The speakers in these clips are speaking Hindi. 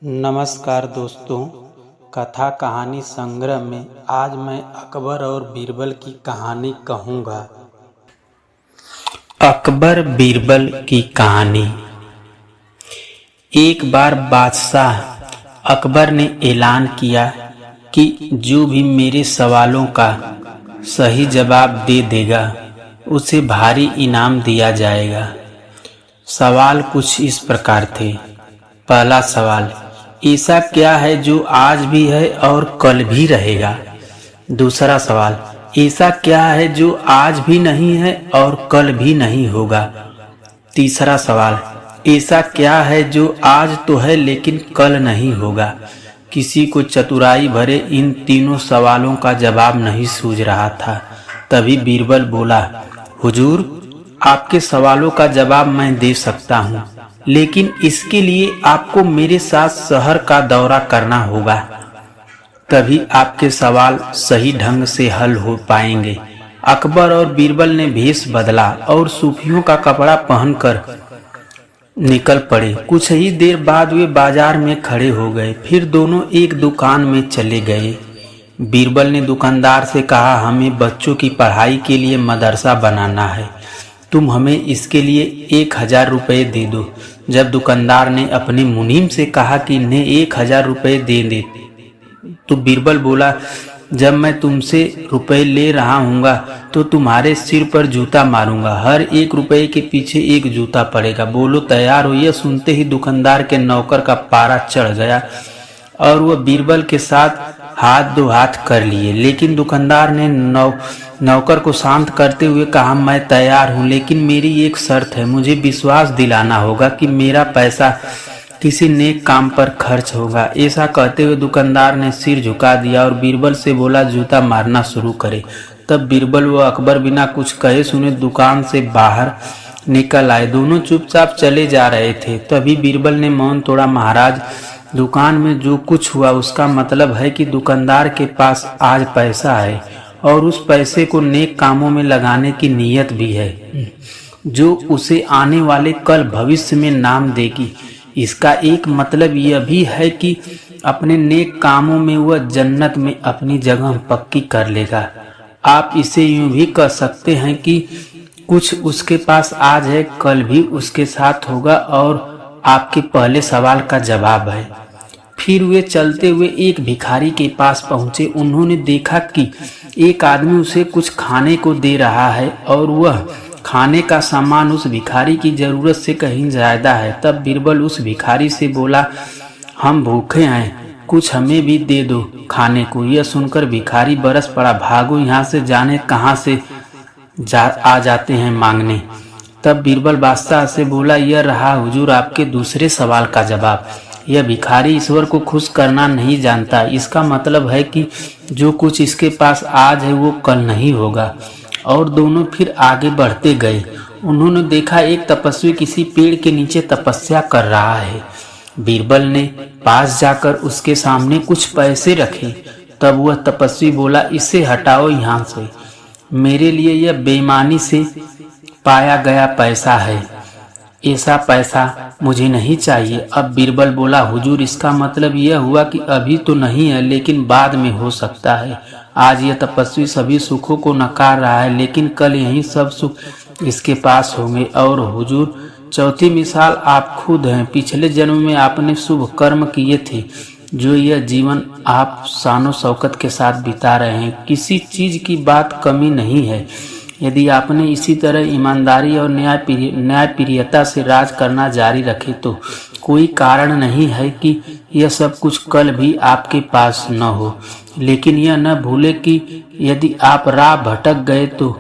नमस्कार दोस्तों, कथा कहानी संग्रह में आज मैं अकबर और बीरबल की कहानी कहूँगा। अकबर बीरबल की कहानी। एक बार बादशाह अकबर ने ऐलान किया कि जो भी मेरे सवालों का सही जवाब दे देगा उसे भारी इनाम दिया जाएगा। सवाल कुछ इस प्रकार थे। पहला सवाल, ऐसा क्या है जो आज भी है और कल भी रहेगा? दूसरा सवाल, ऐसा क्या है जो आज भी नहीं है और कल भी नहीं होगा? तीसरा सवाल, ऐसा क्या है जो आज तो है लेकिन कल नहीं होगा? किसी को चतुराई भरे इन तीनों सवालों का जवाब नहीं सूझ रहा था। तभी बीरबल बोला, हुजूर, आपके सवालों का जवाब मैं दे सकता हूँ, लेकिन इसके लिए आपको मेरे साथ शहर का दौरा करना होगा, तभी आपके सवाल सही ढंग से हल हो पाएंगे। अकबर और बीरबल ने भेष बदला और सूफियों का कपड़ा पहनकर निकल पड़े। कुछ ही देर बाद वे बाजार में खड़े हो गए। फिर दोनों एक दुकान में चले गए। बीरबल ने दुकानदार से कहा, हमें बच्चों की पढ़ाई के लिए मदरसा बनाना है, तुम हमें इसके लिए 1000 रुपये दे दो। जब दुकानदार ने अपने मुनीम से कहा कि इन्हें 1000 रुपये दे दे, तो बीरबल बोला, जब मैं तुमसे रुपए ले रहा हूँगा तो तुम्हारे सिर पर जूता मारूंगा। हर 1 रुपये के पीछे 1 जूता पड़ेगा। बोलो तैयार हो? यह सुनते ही दुकानदार के नौकर का पारा चढ़ गया और वह बीरबल के साथ हाथ दो हाथ कर लिए। लेकिन दुकानदार ने नौकर को शांत करते हुए कहा, मैं तैयार हूँ, लेकिन मेरी एक शर्त है। मुझे विश्वास दिलाना होगा कि मेरा पैसा किसी नेक काम पर खर्च होगा। ऐसा कहते हुए दुकानदार ने सिर झुका दिया और बीरबल से बोला, जूता मारना शुरू करे। तब बीरबल व अकबर बिना कुछ कहे सुने दुकान से बाहर निकल आए। दोनों चुपचाप चले जा रहे थे। तभी बीरबल ने मौन तोड़ा, महाराज, दुकान में जो कुछ हुआ उसका मतलब है कि दुकानदार के पास आज पैसा है और उस पैसे को नेक कामों में लगाने की नीयत भी है, जो उसे आने वाले कल भविष्य में नाम देगी। इसका एक मतलब यह भी है कि अपने नेक कामों में वह जन्नत में अपनी जगह पक्की कर लेगा। आप इसे यूं भी कह सकते हैं कि कुछ उसके पास आज है, कल भी उसके साथ होगा और आपके पहले सवाल का जवाब है। फिर वे चलते हुए एक भिखारी के पास पहुंचे। उन्होंने देखा कि एक आदमी उसे कुछ खाने को दे रहा है और वह खाने का सामान उस भिखारी की जरूरत से कहीं ज्यादा है। तब बीरबल उस भिखारी से बोला, हम भूखे हैं, कुछ हमें भी दे दो खाने को। यह सुनकर भिखारी बरस पड़ा, भागो यहाँ से, जाने कहाँ से आ जाते हैं मांगने। तब बीरबल बादशाह से बोला, यह रहा हुजूर आपके दूसरे सवाल का जवाब। यह भिखारी ईश्वर को खुश करना नहीं जानता। इसका मतलब है कि जो कुछ इसके पास आज है वो कल नहीं होगा। और दोनों फिर आगे बढ़ते गए। उन्होंने देखा एक तपस्वी किसी पेड़ के नीचे तपस्या कर रहा है। बीरबल ने पास जाकर उसके सामने कुछ पैसे रखे। तब वह तपस्वी बोला, इसे हटाओ यहाँ से, मेरे लिए यह बेईमानी से पाया गया पैसा है, ऐसा पैसा मुझे नहीं चाहिए। अब बीरबल बोला, हुजूर, इसका मतलब यह हुआ कि अभी तो नहीं है लेकिन बाद में हो सकता है। आज यह तपस्वी सभी सुखों को नकार रहा है, लेकिन कल यही सब सुख इसके पास होंगे। और हुजूर, चौथी मिसाल आप खुद हैं। पिछले जन्म में आपने शुभ कर्म किए थे, जो यह जीवन आप शानो शौकत के साथ बिता रहे हैं। किसी चीज की बात कमी नहीं है। यदि आपने इसी तरह ईमानदारी और न्यायप्रियता से राज करना जारी रखे तो कोई कारण नहीं है कि यह सब कुछ कल भी आपके पास न हो। लेकिन यह न भूले कि यदि आप राह भटक गए तो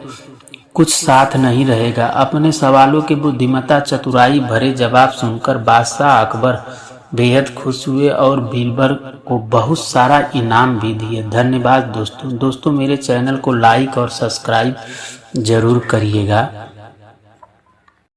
कुछ साथ नहीं रहेगा। अपने सवालों के बुद्धिमत्ता चतुराई भरे जवाब सुनकर बादशाह अकबर बेहद खुश हुए और बीरबल को बहुत सारा इनाम भी दिए। धन्यवाद दोस्तों। मेरे चैनल को लाइक और सब्सक्राइब जरूर करिएगा।